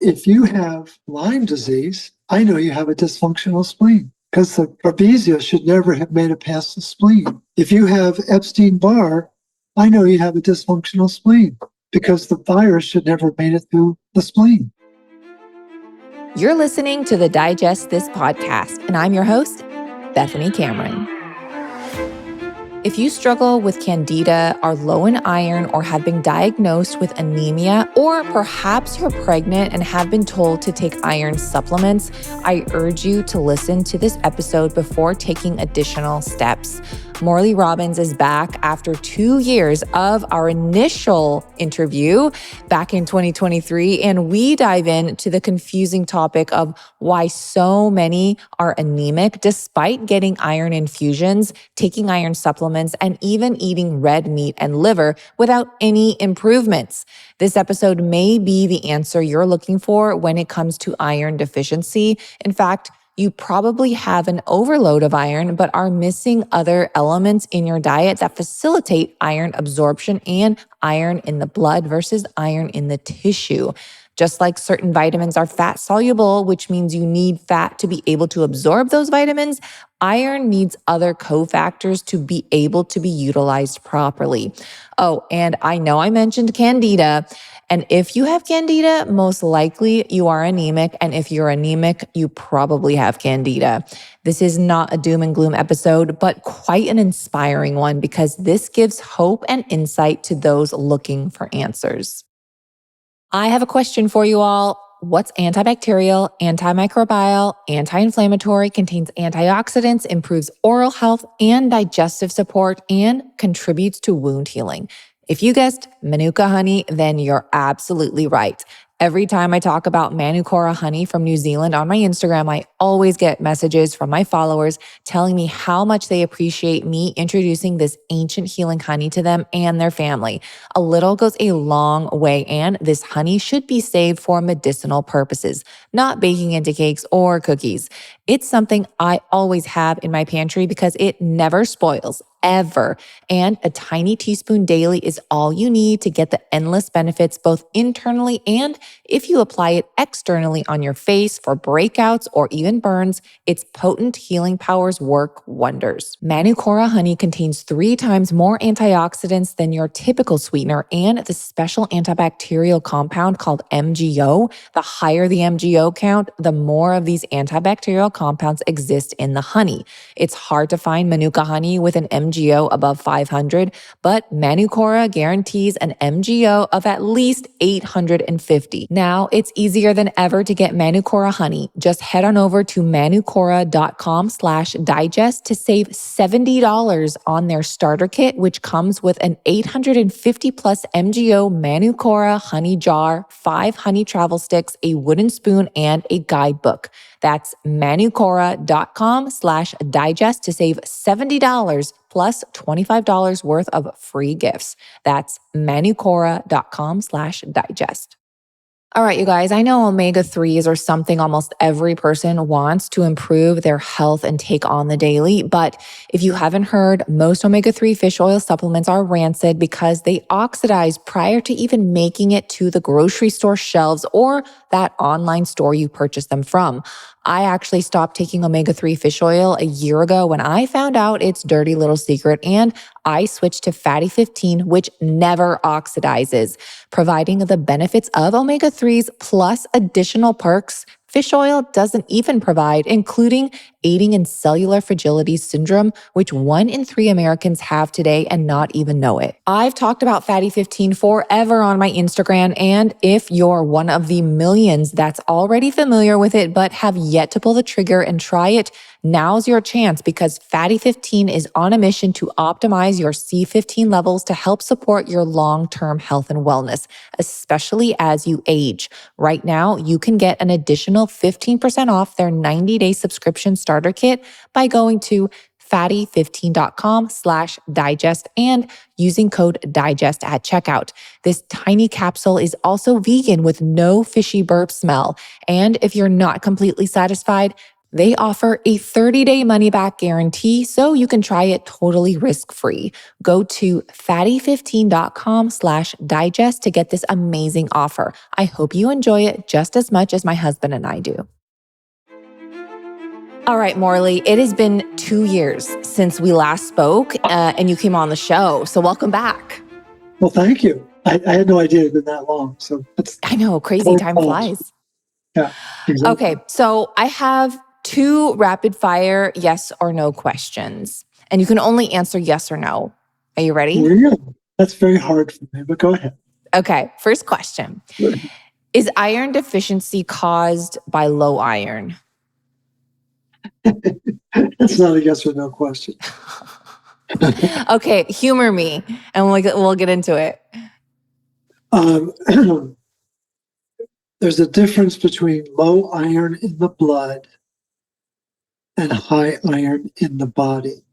If you have Lyme disease, I know you have a dysfunctional spleen because the Babesia should never have made it past the spleen. If you have Epstein-Barr, I know you have a dysfunctional spleen because the virus should never have made it through the spleen. You're listening to the Digest This podcast, and I'm your host, Bethany Cameron. If you struggle with candida, are low in iron, or have been diagnosed with anemia, or perhaps you're pregnant and have been told to take iron supplements, I urge you to listen to this episode before taking additional steps. Morley Robbins is back after 2 years of our initial interview back in 2023, and we dive into the confusing topic of why so many are anemic despite getting iron infusions, taking iron supplements, and even eating red meat and liver without any improvements. This episode may be the answer you're looking for when it comes to iron deficiency. In fact, you probably have an overload of iron, but are missing other elements in your diet that facilitate iron absorption and iron in the blood versus iron in the tissue. Just like certain vitamins are fat soluble, which means you need fat to be able to absorb those vitamins, iron needs other cofactors to be able to be utilized properly. Oh, and I know I mentioned candida. And if you have candida, most likely you are anemic. And if you're anemic, you probably have candida. This is not a doom and gloom episode, but quite an inspiring one because this gives hope and insight to those looking for answers. I have a question for you all. What's antibacterial, antimicrobial, anti-inflammatory, contains antioxidants, improves oral health and digestive support, and contributes to wound healing? If you guessed Manuka honey, then you're absolutely right. Every time I talk about Manuka honey from New Zealand on my Instagram, I always get messages from my followers telling me how much they appreciate me introducing this ancient healing honey to them and their family. A little goes a long way, and this honey should be saved for medicinal purposes, not baking into cakes or cookies. It's something I always have in my pantry because it never spoils, ever. And a tiny teaspoon daily is all you need to get the endless benefits both internally and if you apply it externally on your face for breakouts or even burns, its potent healing powers work wonders. Manuka honey contains 3 times more antioxidants than your typical sweetener and the special antibacterial compound called MGO. The higher the MGO count, the more of these antibacterial compounds exist in the honey. It's hard to find Manuka honey with an MGO above 500, but Manuka guarantees an MGO of at least 850. Now it's easier than ever to get Manuka honey. Just head on over to manuka.com/digest to save $70 on their starter kit, which comes with an 850 plus MGO Manuka honey jar, 5 honey travel sticks, a wooden spoon, and a guidebook. That's manuka.com/digest to save $70 plus $25 worth of free gifts. That's manuka.com/digest. All right, you guys, I know omega-3s are something almost every person wants to improve their health and take on the daily. But if you haven't heard, most omega-3 fish oil supplements are rancid because they oxidize prior to even making it to the grocery store shelves or that online store you purchase them from. I actually stopped taking omega-3 fish oil a year ago when I found out its dirty little secret, and I switched to fatty 15, which never oxidizes, providing the benefits of omega-3s plus additional perks fish oil doesn't even provide, including aiding in cellular fragility syndrome, which 1 in 3 Americans have today and not even know it. I've talked about Fatty 15 forever on my Instagram, and if you're one of the millions that's already familiar with it but have yet to pull the trigger and try it, now's your chance because Fatty 15 is on a mission to optimize your C15 levels to help support your long-term health and wellness, especially as you age. Right now, you can get an additional 15% off their 90-day subscription starter kit by going to fatty15.com/digest and using code DIGEST at checkout. This tiny capsule is also vegan with no fishy burp smell. And if you're not completely satisfied, They offer a 30-day money-back guarantee, so you can try it totally risk-free. Go to fatty15.com/digest to get this amazing offer. I hope you enjoy it just as much as my husband and I do. All right, Morley, it has been 2 years since we last spoke and you came on the show. So welcome back. Well, thank you. I had no idea it had been that long. So I know, crazy time flies. Yeah, exactly. Okay, so I have 2 rapid fire yes or no questions, and you can only answer yes or no. Are you ready? Really? That's very hard for me, but go ahead. Okay, first question. Is iron deficiency caused by low iron? That's not a yes or no question. Okay, humor me, and we'll get into it. There's a difference between low iron in the blood and high iron in the body.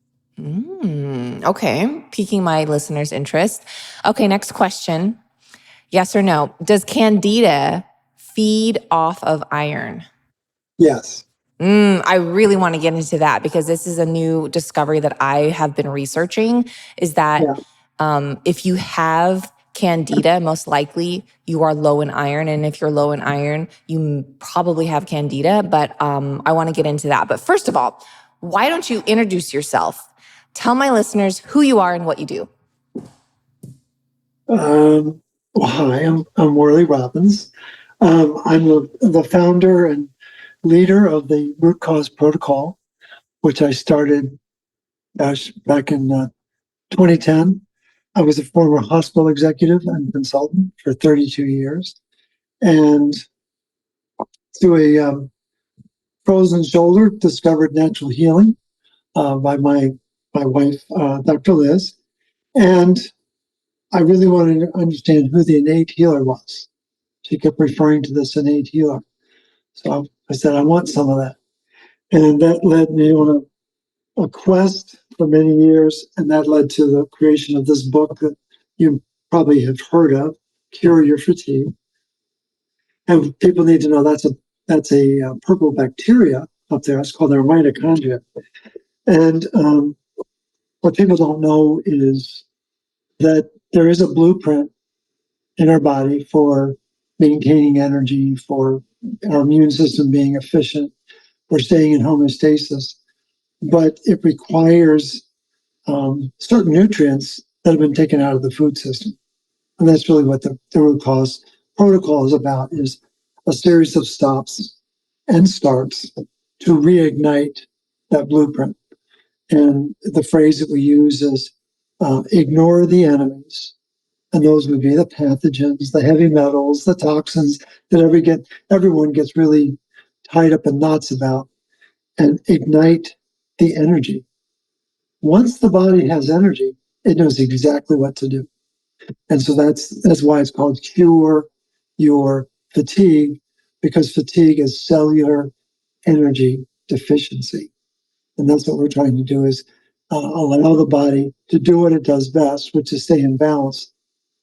Okay, piquing my listeners' interest. Okay, next question. Yes or no? Does candida feed off of iron? Yes. I really want to get into that because this is a new discovery that I have been researching, is that if you have candida, most likely you are low in iron. And if you're low in iron, you probably have candida, but I want to get into that. But first of all, why don't you introduce yourself? Tell my listeners who you are and what you do. Well, hi, I'm Morley Robbins. I'm the founder and leader of the Root Cause Protocol, which I started back in 2010. I was a former hospital executive and consultant for 32 years. And through a frozen shoulder, discovered natural healing by my wife, Dr. Liz. And I really wanted to understand who the innate healer was. She kept referring to this innate healer. So I said, I want some of that. And that led me on a quest for many years. And that led to the creation of this book that you probably have heard of, Cure Your Fatigue. And people need to know that's a purple bacteria up there. It's called their mitochondria. And what people don't know is that there is a blueprint in our body for maintaining energy, for our immune system being efficient, for staying in homeostasis. But it requires certain nutrients that have been taken out of the food system. And that's really what the root cause protocol is about, is a series of stops and starts to reignite that blueprint. And the phrase that we use is ignore the enemies. And those would be the pathogens, the heavy metals, the toxins that everyone gets really tied up in knots about, and ignite the energy. Once the body has energy, it knows exactly what to do. And so that's why it's called Cure Your Fatigue, because fatigue is cellular energy deficiency. And that's what we're trying to do, is allow the body to do what it does best, which is stay in balance.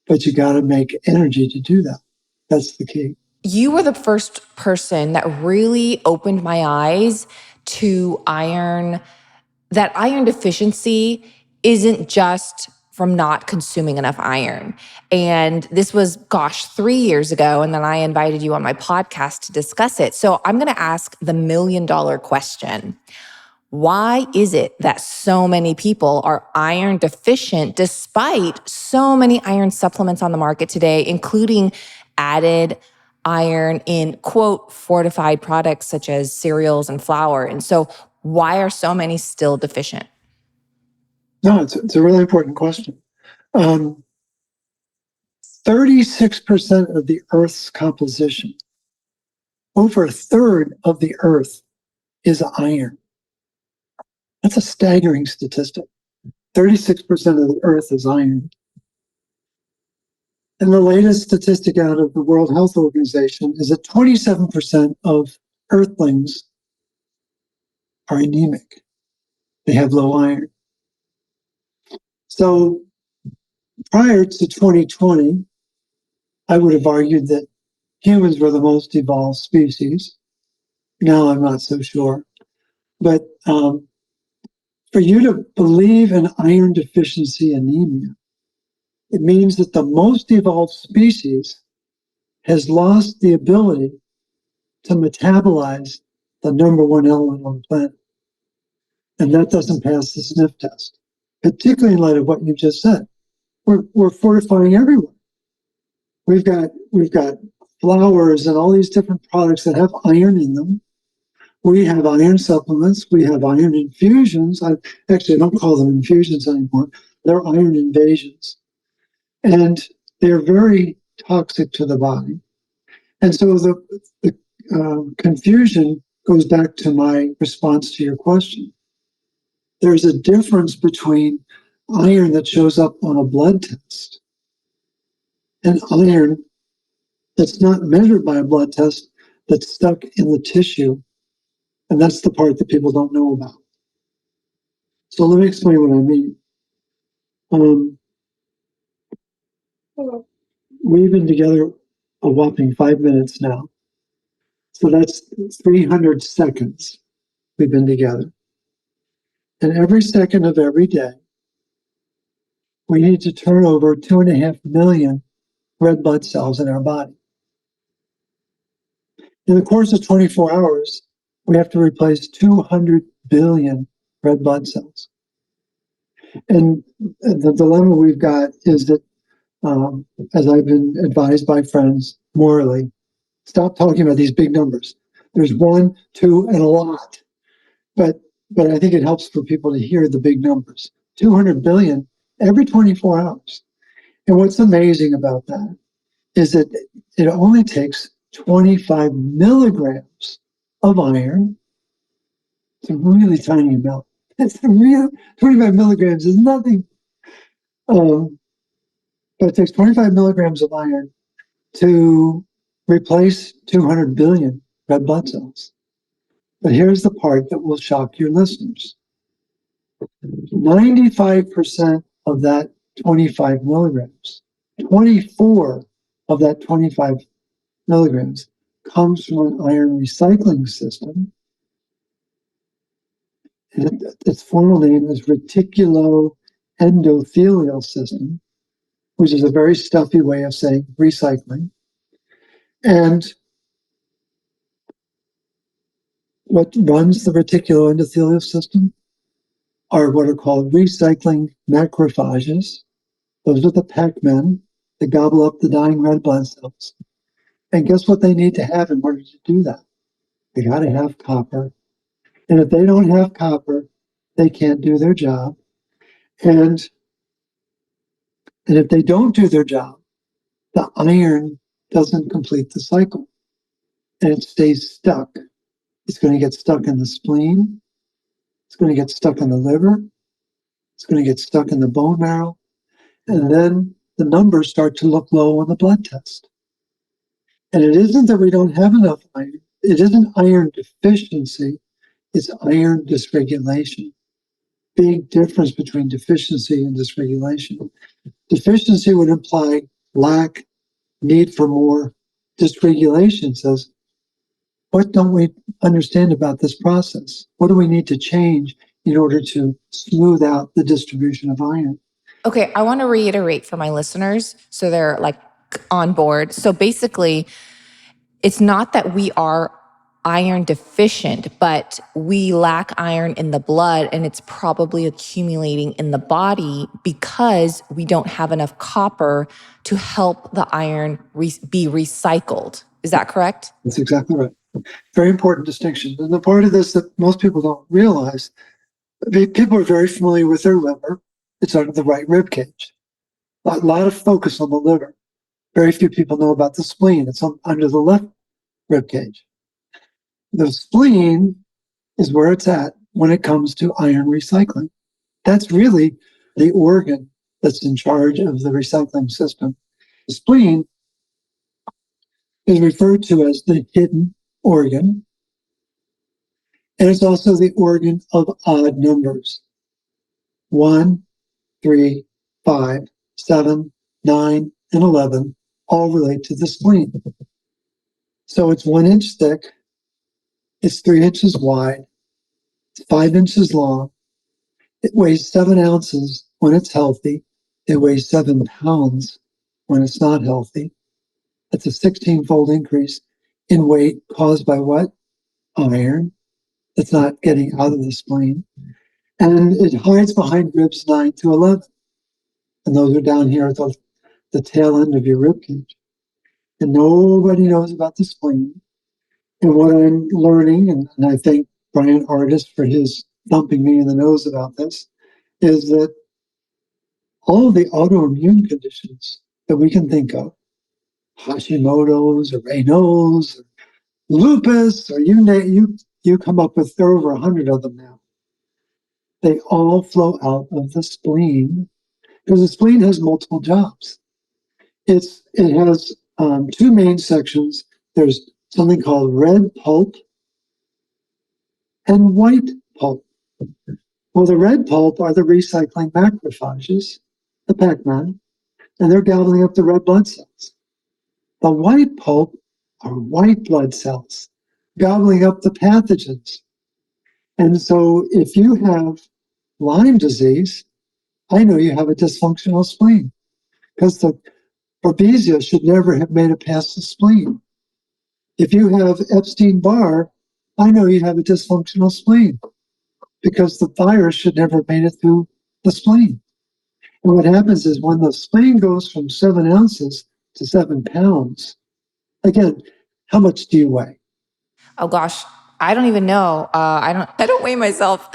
But you got to make energy to do that. That's the key. You were the first person that really opened my eyes to iron, that iron deficiency isn't just from not consuming enough iron. And this was, 3 years ago. And then I invited you on my podcast to discuss it. So I'm going to ask the $1 million question. Why is it that so many people are iron deficient despite so many iron supplements on the market today, including added iron in, quote, fortified products such as cereals and flour? And so why are so many still deficient? No, it's a really important question. 36% of the Earth's composition, over a third of the Earth, is iron. That's a staggering statistic. 36% of the Earth is iron. And the latest statistic out of the World Health Organization is that 27% of Earthlings are anemic. They have low iron. So prior to 2020, I would have argued that humans were the most evolved species. Now I'm not so sure. But for you to believe in iron deficiency anemia, it means that the most evolved species has lost the ability to metabolize the number one element on the planet. And that doesn't pass the sniff test, particularly in light of what you just said. We're fortifying everywhere. We've got flours and all these different products that have iron in them. We have iron supplements. We have iron infusions. I don't call them infusions anymore. They're iron invasions. And they're very toxic to the body. And so the confusion goes back to my response to your question. There's a difference between iron that shows up on a blood test and iron that's not measured by a blood test that's stuck in the tissue. And that's the part that people don't know about. So let me explain what I mean. We've been together a whopping 5 minutes now. So that's 300 seconds we've been together. And every second of every day, we need to turn over 2.5 million red blood cells in our body. In the course of 24 hours, we have to replace 200 billion red blood cells. And the dilemma we've got is that, as I've been advised by friends, Morley, stop talking about these big numbers. There's 1, 2, and a lot. But I think it helps for people to hear the big numbers. 200 billion every 24 hours. And what's amazing about that is that it only takes 25 milligrams of iron. It's a really tiny amount. It's a real 25 milligrams is nothing. But it takes 25 milligrams of iron to replace 200 billion red blood cells. But here's the part that will shock your listeners. 95% of that 25 milligrams, 24 of that 25 milligrams comes from an iron recycling system. And its formal name is reticuloendothelial system, which is a very stuffy way of saying recycling. And what runs the reticuloendothelial system are what are called recycling macrophages. Those are the Pac-Men that gobble up the dying red blood cells. And guess what they need to have in order to do that? They got to have copper. And if they don't have copper, they can't do their job. And if they don't do their job, the iron doesn't complete the cycle. And it stays stuck. It's going to get stuck in the spleen. It's going to get stuck in the liver. It's going to get stuck in the bone marrow. And then the numbers start to look low on the blood test. And it isn't that we don't have enough iron. It isn't iron deficiency. It's iron dysregulation. Big difference between deficiency and dysregulation. Deficiency would imply lack, need for more. Dysregulation says, what don't we understand about this process? What do we need to change in order to smooth out the distribution of iron? Okay, I want to reiterate for my listeners so they're like on board. So basically, it's not that we are iron deficient, but we lack iron in the blood and it's probably accumulating in the body because we don't have enough copper to help the iron be recycled. Is that correct? That's exactly right. Very important distinction. And the part of this that most people don't realize, people are very familiar with their liver. It's under the right rib cage. A lot of focus on the liver. Very few people know about the spleen. It's under the left rib cage. The spleen is where it's at when it comes to iron recycling. That's really the organ that's in charge of the recycling system. The spleen is referred to as the hidden organ, and it's also the organ of odd numbers. 1, 3, 5, 7, 9, and 11 all relate to the spleen. So it's 1 inch thick, it's 3 inches wide, It's 5 inches long. It weighs 7 ounces when it's healthy. It weighs 7 pounds when it's not healthy. That's a 16-fold increase in weight caused by what? Iron. That's not getting out of the spleen. And it hides behind ribs 9 to 11. And those are down here at the tail end of your rib cage. And nobody knows about the spleen. And what I'm learning, and I thank Brian Artist for his thumping me in the nose about this, is that all of the autoimmune conditions that we can think of, Hashimoto's or Raynaud's, or lupus, or you come up with, there are over 100 of them now. They all flow out of the spleen because the spleen has multiple jobs. It has 2 main sections. There's something called red pulp and white pulp. Well, the red pulp are the recycling macrophages, the Pac-Man, and they're gobbling up the red blood cells. The white pulp are white blood cells, gobbling up the pathogens. And so if you have Lyme disease, I know you have a dysfunctional spleen because the Babesia should never have made it past the spleen. If you have Epstein-Barr, I know you have a dysfunctional spleen because the virus should never have made it through the spleen. And what happens is when the spleen goes from 7 ounces to 7 pounds, again, how much do you weigh? Oh gosh, I don't even know. I don't weigh myself.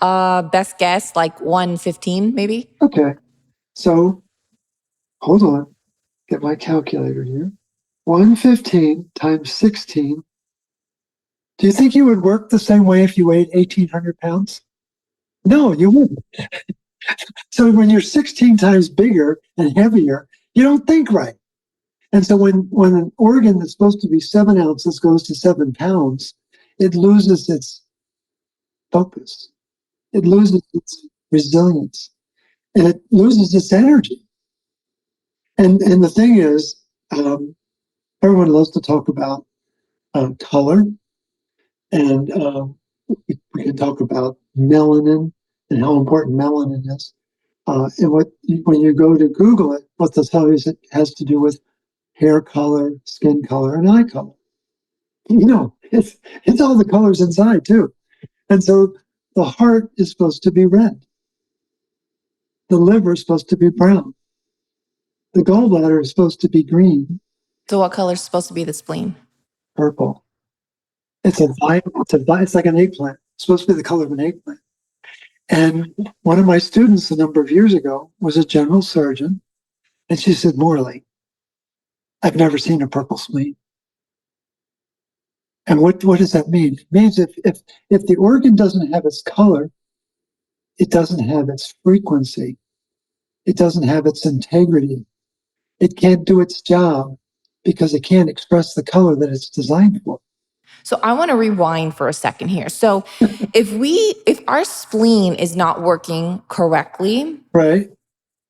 Best guess, like 115 maybe. Okay, so hold on, get my calculator here. 115 times 16. Do you think you would work the same way if you weighed 1,800 pounds? No, you wouldn't. So when you're 16 times bigger and heavier, you don't think right. And so when an organ that's supposed to be 7 ounces goes to 7 pounds, it loses its focus. It loses its resilience. And it loses its energy. And the thing is, everyone loves to talk about color. And we can talk about melanin and how important melanin is. And when you go to Google it, what they'll tell you is it has to do with hair color, skin color, and eye color. You know, it's all the colors inside too. And so the heart is supposed to be red. The liver is supposed to be brown. The gallbladder is supposed to be green. So what color is supposed to be the spleen? Purple. It's like an eggplant. It's supposed to be the color of an eggplant. And one of my students a number of years ago was a general surgeon, and she said, Morley, I've never seen a purple spleen. And what does that mean? It means if the organ doesn't have its color, it doesn't have its frequency. It doesn't have its integrity. It can't do its job because it can't express the color that it's designed for. So I want to rewind for a second here. So if our spleen is not working correctly, Right.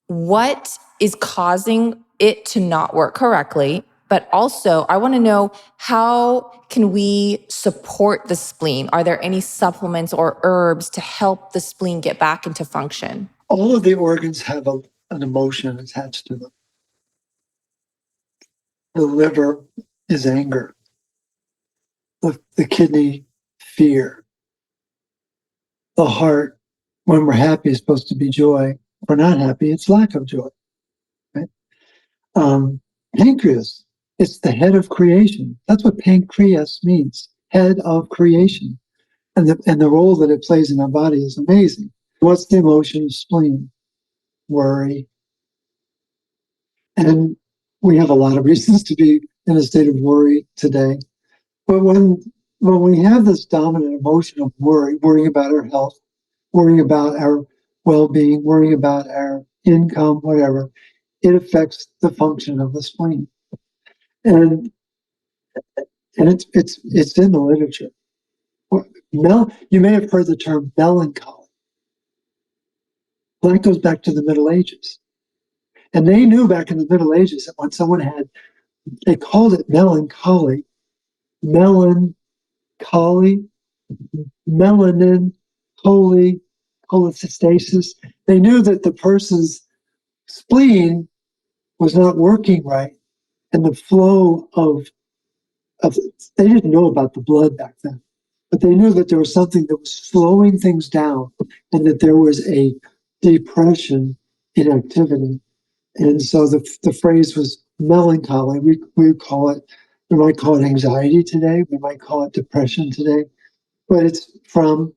what is causing it to not work correctly? But also, I want to know, how can we support the spleen? Are there any supplements or herbs to help the spleen get back into function? All of the organs have an emotion attached to them. The liver is anger. The kidney, fear. The heart, when we're happy, is supposed to be joy. If we're not happy, it's lack of joy. Right? Pancreas, it's the head of creation. That's what pancreas means, head of creation. And the role that it plays in our body is amazing. What's the emotion? Spleen, worry. And we have a lot of reasons to be in a state of worry today. But when we have this dominant emotion of worrying about our health, worrying about our well-being, worrying about our income, whatever, it affects the function of the spleen. And it's in the literature. You may have heard the term melancholy. Well, that goes back to the Middle Ages. And they knew back in the Middle Ages that when someone they called it melancholy, melanin, cholecystasis. They knew that the person's spleen was not working right, and the flow of they didn't know about the blood back then, but they knew that there was something that was slowing things down, and that there was a depression in activity. And so the phrase was melancholy. We might call it anxiety today. We might call it depression today, but it's from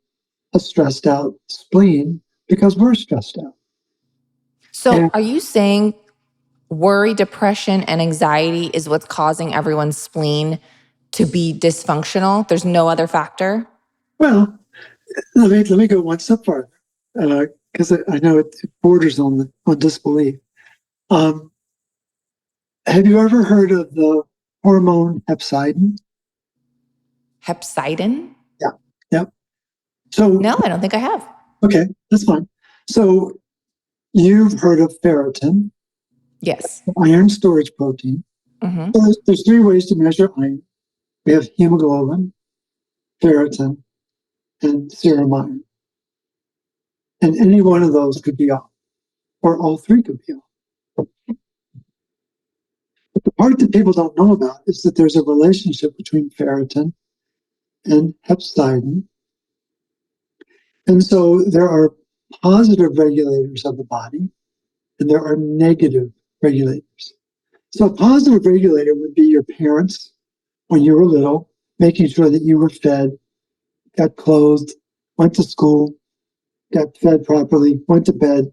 a stressed out spleen because we're stressed out. So are you saying worry, depression, and anxiety is what's causing everyone's spleen to be dysfunctional? There's no other factor? Well, let me go one step further, because I know it borders on disbelief. Have you ever heard of the hormone hepcidin? Hepsidon? Yeah. Yep. So no, I don't think I have. Okay, that's fine. So you've heard of ferritin? Yes. Iron storage protein. Mm-hmm. So there's three ways to measure iron. We have hemoglobin, ferritin, and serum iron. And any one of those could be off, or all three could be off. But the part that people don't know about is that there's a relationship between ferritin and hepcidin. And so there are positive regulators of the body, and there are negative regulators. So a positive regulator would be your parents when you were little, making sure that you were fed, got clothed, went to school, got fed properly, went to bed.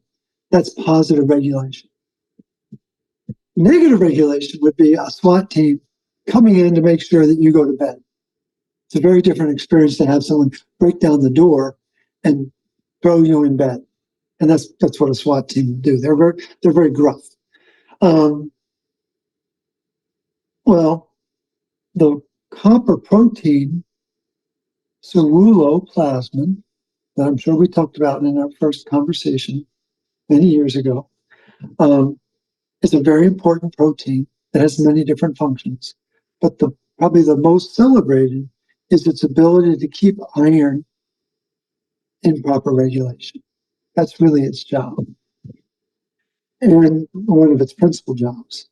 That's positive regulation. Negative regulation would be a SWAT team coming in to make sure that you go to bed. It's a very different experience to have someone break down the door and throw you in bed. And that's what a SWAT team would do. They're very gruff. Well, the copper protein, ceruloplasmin, that I'm sure we talked about in our first conversation many years ago, is a very important protein that has many different functions. But probably the most celebrated is its ability to keep iron in proper regulation. That's really its job, and one of its principal jobs.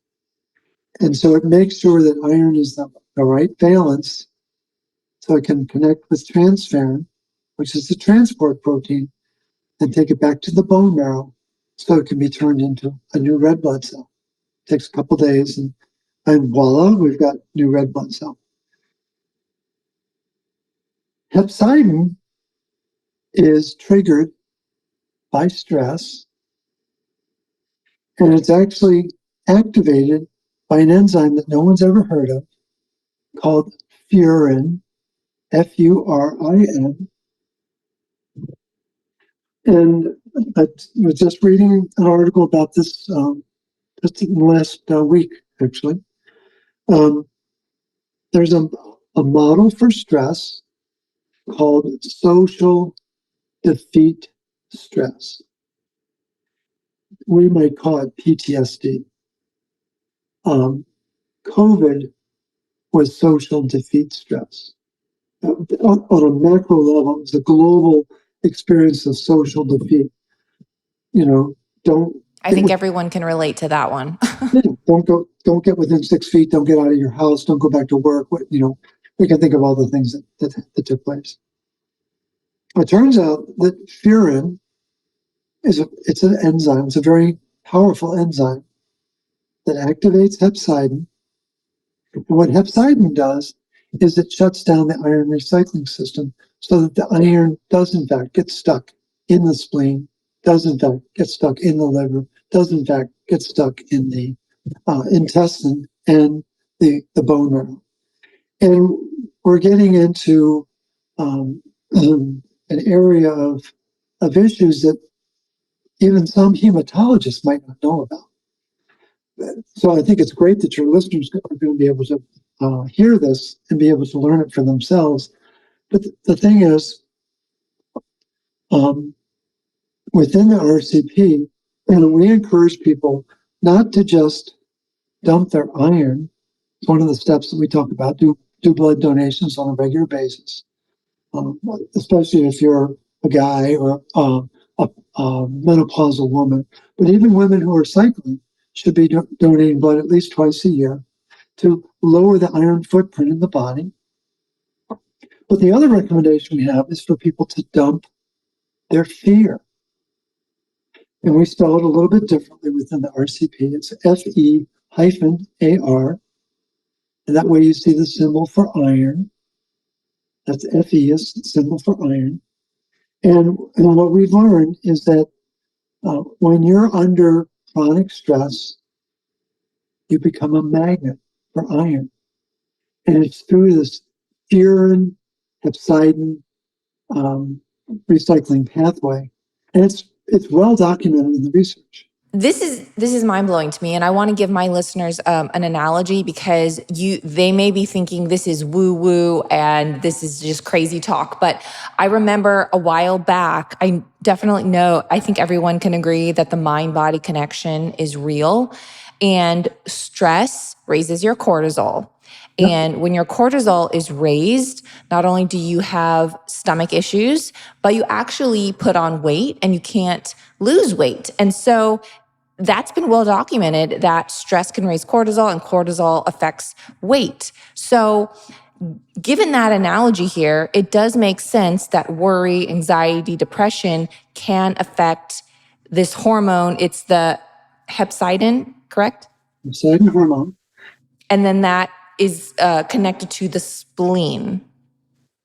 And so it makes sure that iron is the right valence so it can connect with transferrin, which is the transport protein, and take it back to the bone marrow so it can be turned into a new red blood cell. It takes a couple days, and voila, we've got new red blood cell. Hepcidin is triggered by stress, and it's actually activated by an enzyme that no one's ever heard of called furin, Furin. And I was just reading an article about this just in the last week, actually. There's a model for stress called social defeat stress. We might call it PTSD. COVID was social defeat stress. On a macro level, it's a global experience of social defeat. I think everyone can relate to that one. Don't get within 6 feet. Don't get out of your house. Don't go back to work. We can think of all the things that took place. It turns out that furin it's an enzyme. It's a very powerful enzyme that activates hepcidin. And what hepcidin does is it shuts down the iron recycling system so that the iron does in fact get stuck in the spleen, does in fact get stuck in the liver, does in fact get stuck in the intestine and the bone marrow. And we're getting into an area of issues that even some hematologists might not know about. So I think it's great that your listeners are going to be able to hear this and be able to learn it for themselves. But the thing is, within the RCP, we encourage people not to just dump their iron. It's one of the steps that we talk about. Do blood donations on a regular basis, especially if you're a guy or a menopausal woman, but even women who are cycling should be donating blood at least twice a year to lower the iron footprint in the body. But the other recommendation we have is for people to dump their fear. And we spell it a little bit differently within the RCP. It's Fe-AR. And that way you see the symbol for iron. That's Fe is the symbol for iron. And what we've learned is that when you're under chronic stress, you become a magnet for iron. And it's through this furin, hepcidin recycling pathway. And it's well documented in the research. This is mind-blowing to me, and I want to give my listeners an analogy because they may be thinking this is woo-woo and this is just crazy talk. But I remember a while back, I definitely know, I think everyone can agree that the mind-body connection is real, and stress raises your cortisol. Yep. And when your cortisol is raised, not only do you have stomach issues, but you actually put on weight and you can't lose weight. And so that's been well documented that stress can raise cortisol and cortisol affects weight. So given that analogy here, it does make sense that worry, anxiety, depression can affect this hormone. It's the hepcidin, correct? Hepcidin hormone. And then that is connected to the spleen.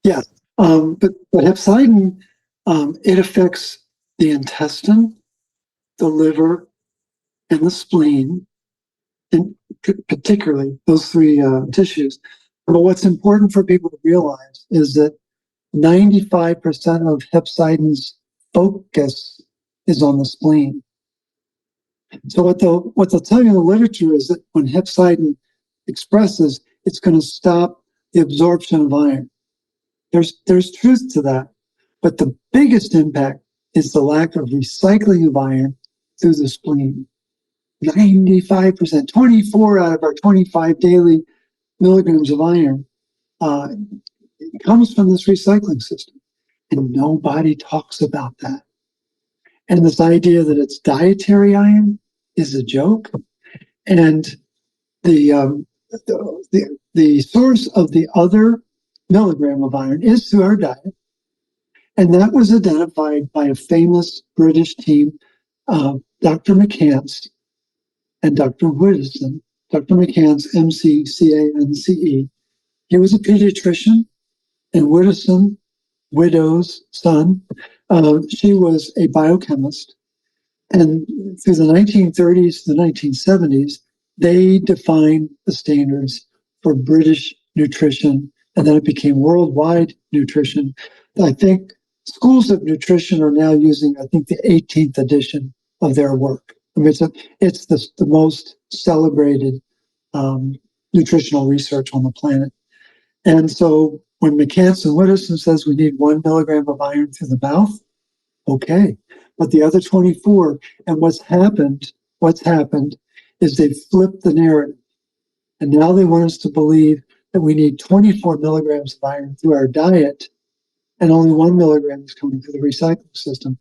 Yeah, but hepcidin, it affects the intestine, the liver, and the spleen, and particularly those three tissues. But what's important for people to realize is that 95% of hepcidin's focus is on the spleen. So what they'll tell you in the literature is that when hepcidin expresses, it's going to stop the absorption of iron. There's truth to that, but the biggest impact is the lack of recycling of iron through the spleen. 95%, 24 out of our 25 daily milligrams of iron comes from this recycling system, and nobody talks about that. And this idea that it's dietary iron is a joke, and the source of the other milligram of iron is through our diet. And that was identified by a famous British team, Dr. McCance and Dr. Widdowson. Dr. McCance, M-C-C-A-N-C-E. He was a pediatrician, and Widdowson, Widow's son, she was a biochemist. And through the 1930s to the 1970s, they defined the standards for British nutrition, and then it became worldwide nutrition. I think schools of nutrition are now using, I think, the 18th edition of their work. I mean, it's the most celebrated nutritional research on the planet. And so when McCance and Widdowson says we need 1 milligram of iron through the mouth, okay. But the other 24, and what's happened is they've flipped the narrative. And now they want us to believe that we need 24 milligrams of iron through our diet, and only 1 milligram is coming through the recycling system.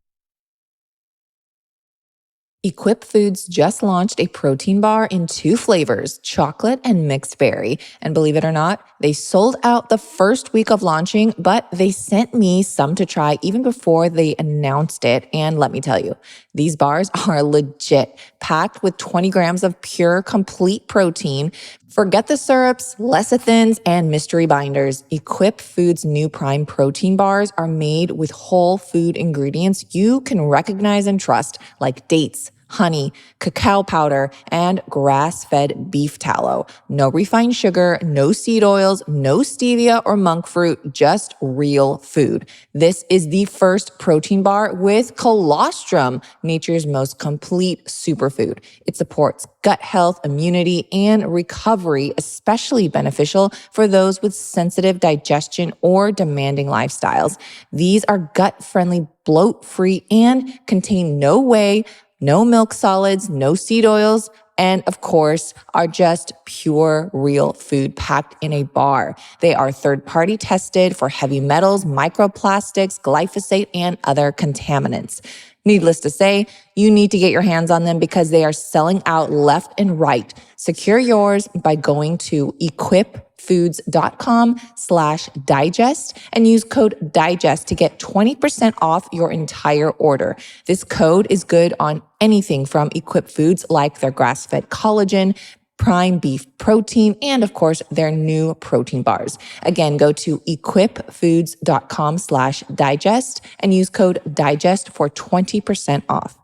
Equip Foods just launched a protein bar in 2 flavors, chocolate and mixed berry. And believe it or not, they sold out the first week of launching, but they sent me some to try even before they announced it. And let me tell you, these bars are legit, packed with 20 grams of pure, complete protein. Forget the syrups, lecithins, and mystery binders. Equip Foods' new Prime protein bars are made with whole food ingredients you can recognize and trust, like dates, honey, cacao powder, and grass-fed beef tallow. No refined sugar, no seed oils, no stevia or monk fruit, just real food. This is the first protein bar with colostrum, nature's most complete superfood. It supports gut health, immunity, and recovery, especially beneficial for those with sensitive digestion or demanding lifestyles. These are gut-friendly, bloat-free, and contain no whey, no milk solids, no seed oils, and of course, are just pure, real food packed in a bar. They are third-party tested for heavy metals, microplastics, glyphosate, and other contaminants. Needless to say, you need to get your hands on them because they are selling out left and right. Secure yours by going to equipfoods.com/digest and use code DIGEST to get 20% off your entire order. This code is good on anything from Equip Foods like their grass-fed collagen, prime beef protein, and of course, their new protein bars. Again, go to equipfoods.com/digest and use code DIGEST for 20% off.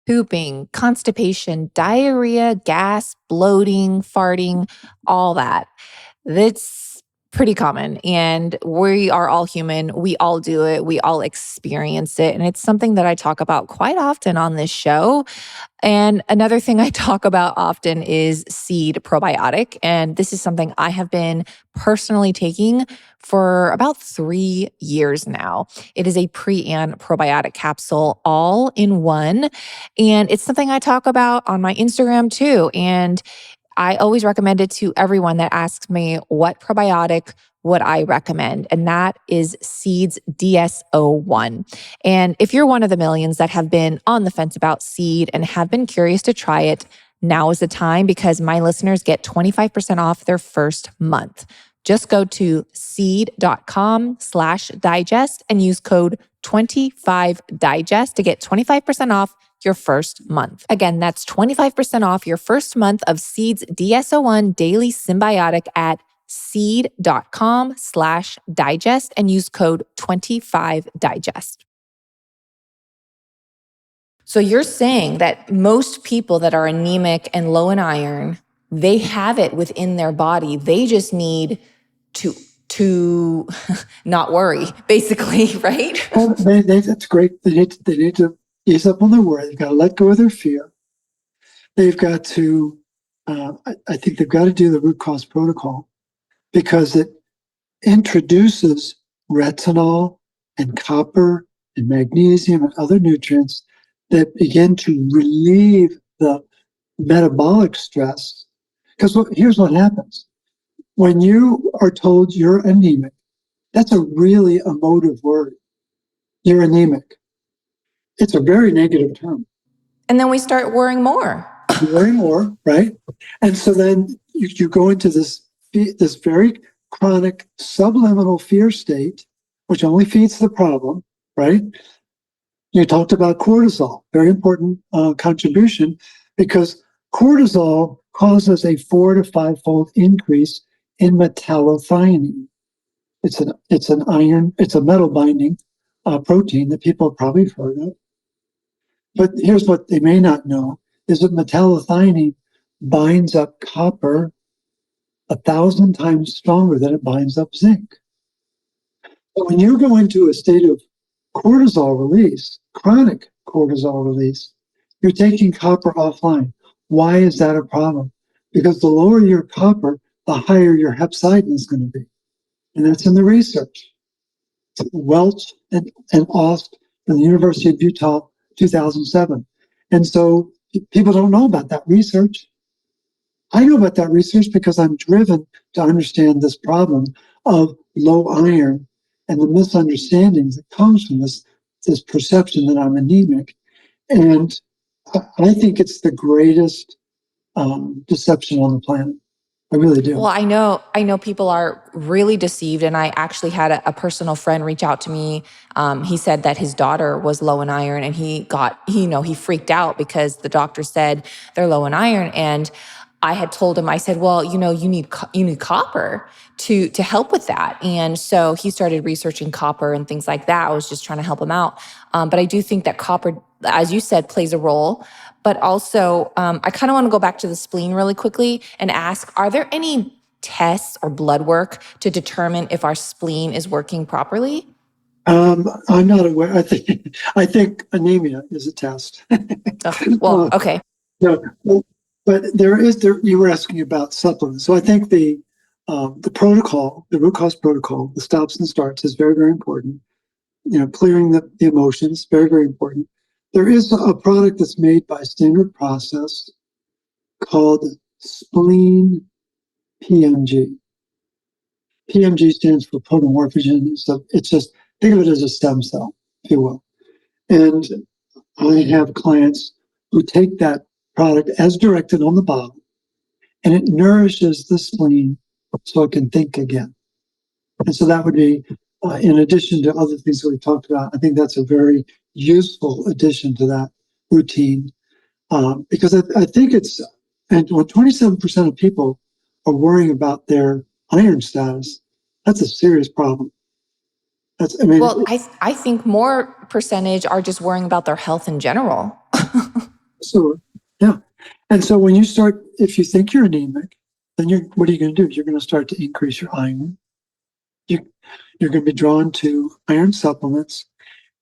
Pooping, constipation, diarrhea, gas, bloating, farting, all that. That's pretty common. And we are all human. We all do it. We all experience it. And it's something that I talk about quite often on this show. And another thing I talk about often is seed probiotic. And this is something I have been personally taking for about 3 years now. It is a pre and probiotic capsule all in one. And it's something I talk about on my Instagram too. And I always recommend it to everyone that asks me what probiotic would I recommend. And that is Seed's DS-01. And if you're one of the millions that have been on the fence about Seed and have been curious to try it, now is the time because my listeners get 25% off their first month. Just go to seed.com/digest and use code 25digest to get 25% off your first month. Again, that's 25% off your first month of Seed's DS-01 Daily Symbiotic at seed.com/digest and use code 25digest. So you're saying that most people that are anemic and low in iron, they have it within their body. They just need to not worry, basically, right? Well, that's great. They need to ease up on their worry. They've got to let go of their fear. They've got to, I think they've got to do the root cause protocol because it introduces retinol and copper and magnesium and other nutrients that begin to relieve the metabolic stress. Because here's what happens. When you are told you're anemic, that's a really emotive word. You're anemic. It's a very negative term. And then we start worrying more. Worry more, right? And so then you go into this very chronic subliminal fear state, which only feeds the problem, right? You talked about cortisol, very important contribution, because cortisol causes a 4 to 5-fold increase in metallothioneine. It's a metal binding protein that people have probably heard of. But here's what they may not know is that metallothioneine binds up copper 1,000 times stronger than it binds up zinc. But when you go into a state of cortisol release, chronic cortisol release, you're taking copper offline. Why is that a problem? Because the lower your copper, the higher your hepsidon is going to be. And that's in the research. Welch and Ost from the University of Utah, 2007. And so people don't know about that research. I know about that research because I'm driven to understand this problem of low iron and the misunderstandings that comes from this perception that I'm anemic. And I think it's the greatest deception on the planet. I really do. Well, I know people are really deceived. And I actually had a personal friend reach out to me. He said that his daughter was low in iron and he freaked out because the doctor said they're low in iron. And I had told him, I said, well, you need copper to help with that. And so he started researching copper and things like that. I was just trying to help him out. But I do think that copper, as you said, plays a role. But also, I kind of want to go back to the spleen really quickly and ask, are there any tests or blood work to determine if our spleen is working properly? I'm not aware. I think anemia is a test. Well, okay. No, but you were asking about supplements. So I think the protocol, the root cause protocol, the stops and starts is very, very important. Clearing the emotions, very, very important. There is a product that's made by Standard Process called Spleen PMG. PMG stands for protomorphogen. It's just, think of it as a stem cell, if you will. And I have clients who take that product as directed on the bottle, and it nourishes the spleen so it can think again. And so that would be, in addition to other things that we've talked about, I think that's a very useful addition to that routine. Because I think it's, and when 27% of people are worrying about their iron status, that's a serious problem. Well, I think more percentage are just worrying about their health in general. So, yeah. And so when you start, if you think you're anemic, then what are you going to do? You're going to start to increase your iron. You're going to be drawn to iron supplements.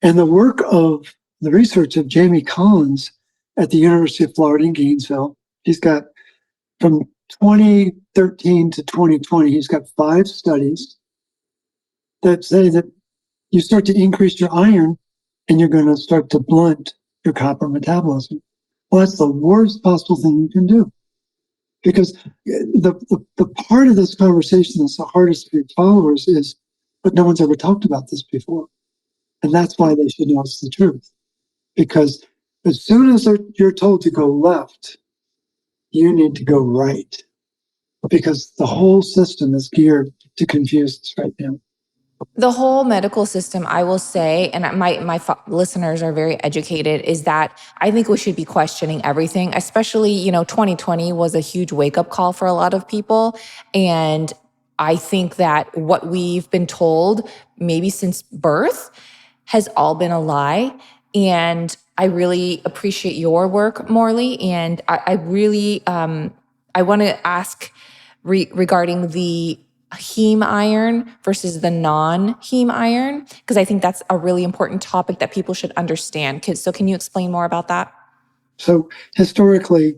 And the work of the research of Jamie Collins at the University of Florida in Gainesville, he's got from 2013 to 2020, he's got 5 studies that say that you start to increase your iron and you're going to start to blunt your copper metabolism. Well, that's the worst possible thing you can do. Because the part of this conversation that's the hardest for your followers is, but no one's ever talked about this before. And that's why they should know it's the truth. Because as soon as you're told to go left, you need to go right. Because the whole system is geared to confuse us right now. The whole medical system, I will say, and my listeners are very educated, is that I think we should be questioning everything, especially, 2020 was a huge wake-up call for a lot of people. And I think that what we've been told, maybe since birth, has all been a lie. And I really appreciate your work, Morley. And I really, I want to ask regarding the heme iron versus the non-heme iron, because I think that's a really important topic that people should understand. So can you explain more about that? So historically,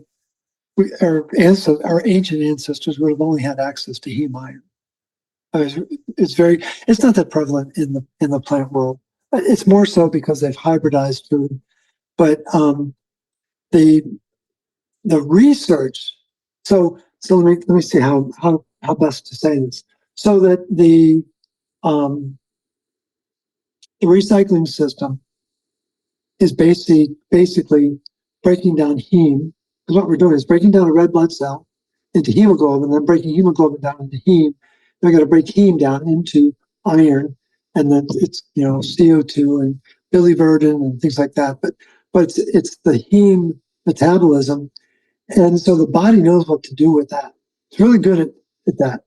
our ancient ancestors would have only had access to heme iron. It's not that prevalent in the plant world. It's more so because they've hybridized food. But the research. So let me see how best to say this. So that the recycling system is basically breaking down heme. Because what we're doing is breaking down a red blood cell into hemoglobin, then breaking hemoglobin down into heme. They're going to break heme down into iron, and then it's CO2 and biliverdin and things like that. But it's the heme metabolism, and so the body knows what to do with that. It's really good at that.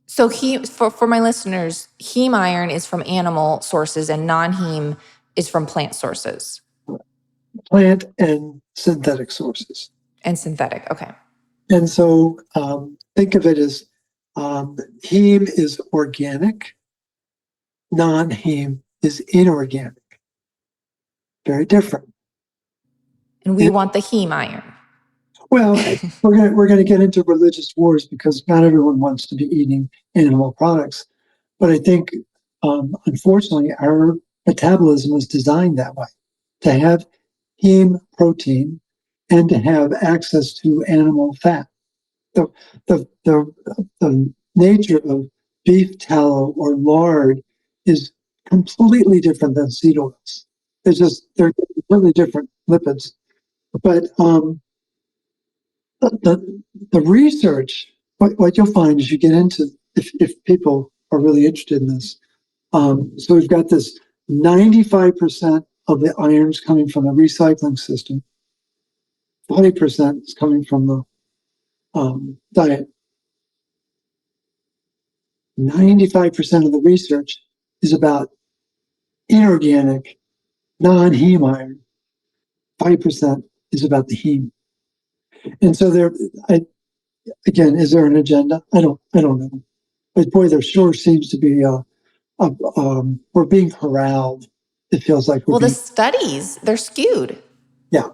So for my listeners, heme iron is from animal sources and non-heme is from plant sources. Plant and synthetic sources. And synthetic, okay. And so think of it as heme is organic, non-heme is inorganic. Very different. And we want the heme iron. Well, we're going to get into religious wars because not everyone wants to be eating animal products. But I think, unfortunately, our metabolism is designed that way, to have heme protein and to have access to animal fat. The nature of beef tallow or lard is completely different than seed oils. They're completely different lipids. But the research, what you'll find as you get into, if people are really interested in this, so we've got this 95% of the iron's coming from the recycling system, 40% is coming from the diet. 95% of the research is about inorganic, non-heme iron. 5% is about the heme. And so again, is there an agenda? I don't know. But boy, there sure seems to be we're being corralled. It feels like the studies, they're skewed. Yeah,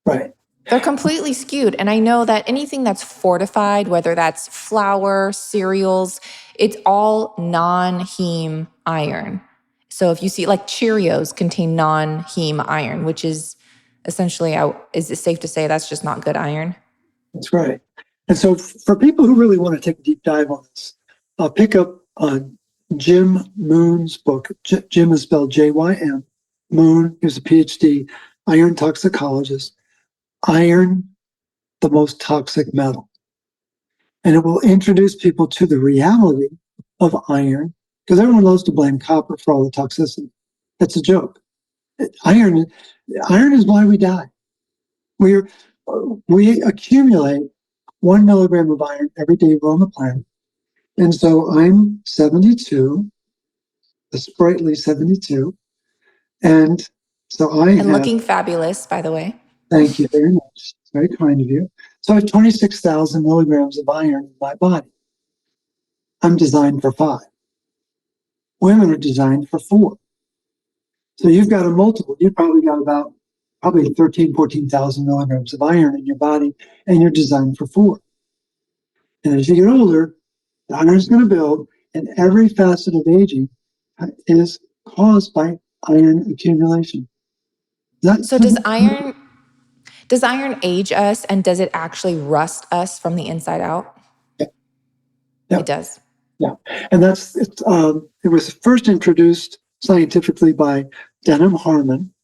right. They're completely skewed. And I know that anything that's fortified, whether that's flour, cereals, it's all non-heme iron. So if you see like Cheerios contain non-heme iron, which is essentially, is it safe to say that's just not good iron? That's right. And so for people who really want to take a deep dive on this, pick up on Jim Moon's book. Jim is spelled Jym. Moon is a PhD, iron toxicologist. Iron, the most toxic metal. And it will introduce people to the reality of iron, because everyone loves to blame copper for all the toxicity. That's a joke. Iron is why we die. We accumulate 1 milligram of iron every day we're on the planet. And so I'm 72, a sprightly 72. And so And looking fabulous, by the way. Thank you very much. It's very kind of you. So I have 26,000 milligrams of iron in my body. I'm designed for 5. Women are designed for 4. So you've got a multiple. You've probably got about 14,000 milligrams of iron in your body, and you're designed for 4. And as you get older, the iron is going to build, and every facet of aging is caused by iron accumulation. So does iron age us, and does it actually rust us from the inside out? Yeah. It does. Yeah, and it was first introduced scientifically by Denham Harmon,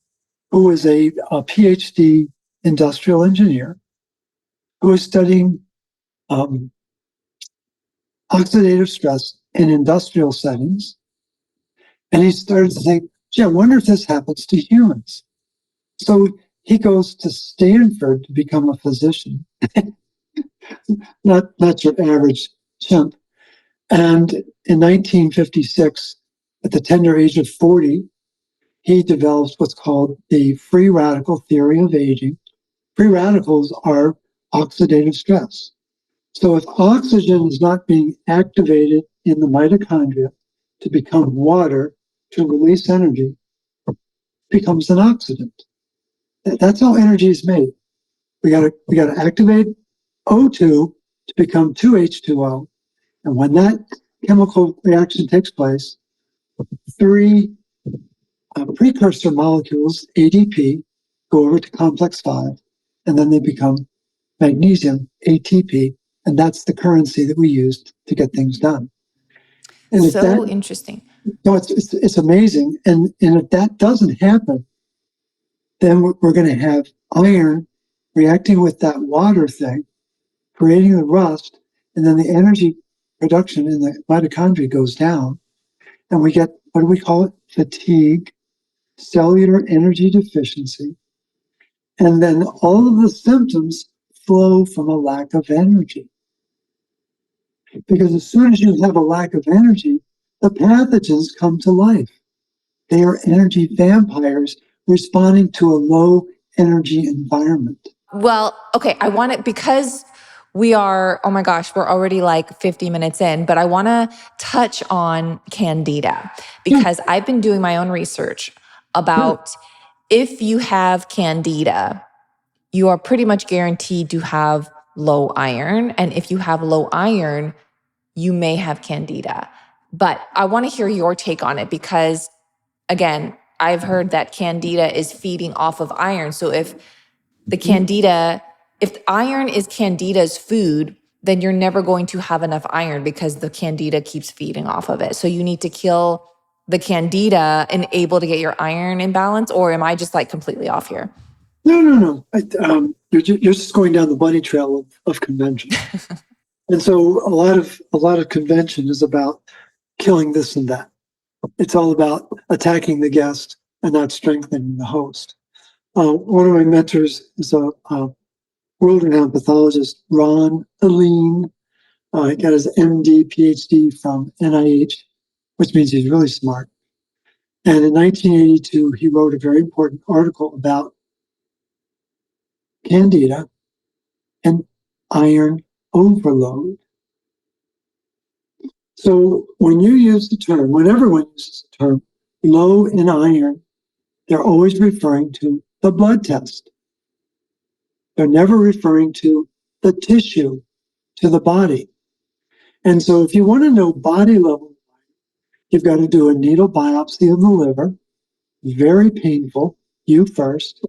who was a PhD industrial engineer who was studying oxidative stress in industrial settings. And he started to think, gee, I wonder if this happens to humans. So he goes to Stanford to become a physician, not your average chimp. And in 1956, at the tender age of 40, he develops what's called the free radical theory of aging. Free radicals are oxidative stress. So if oxygen is not being activated in the mitochondria to become water to release energy, it becomes an oxidant. That's how energy is made. We got to activate O2 to become 2H2O. And when that chemical reaction takes place, 3 precursor molecules, ADP, go over to complex 5, and then they become magnesium, ATP, and that's the currency that we use to get things done. And Interesting. No, it's amazing. And if that doesn't happen, then we're going to have iron reacting with that water thing, creating the rust, and then the energy production in the mitochondria goes down, and we get, what do we call it? Fatigue, cellular energy deficiency. And then all of the symptoms flow from a lack of energy. Because as soon as you have a lack of energy, the pathogens come to life. They are energy vampires responding to a low energy environment. Well, okay, I want it because we are, oh my gosh, we're already like 50 minutes in, but I want to touch on candida because I've been doing my own research about if you have candida, you are pretty much guaranteed to have low iron. And if you have low iron, you may have candida. But I want to hear your take on it because, again, I've heard that candida is feeding off of iron. So if iron is candida's food, then you're never going to have enough iron because the candida keeps feeding off of it. So you need to kill the candida and able to get your iron in balance, or am I just like completely off here? No. You're just going down the bunny trail of convention. And so a lot of convention is about killing this and that. It's all about attacking the guest and not strengthening the host. One of my mentors is a world-renowned pathologist, Ron Aline. He got his MD, PhD from NIH, which means he's really smart. And in 1982, he wrote a very important article about candida and iron overload. So when you use the term, when everyone uses the term low in iron, they're always referring to the blood test. They're never referring to the tissue, to the body. And so if you want to know body level, you've got to do a needle biopsy of the liver, very painful, you first,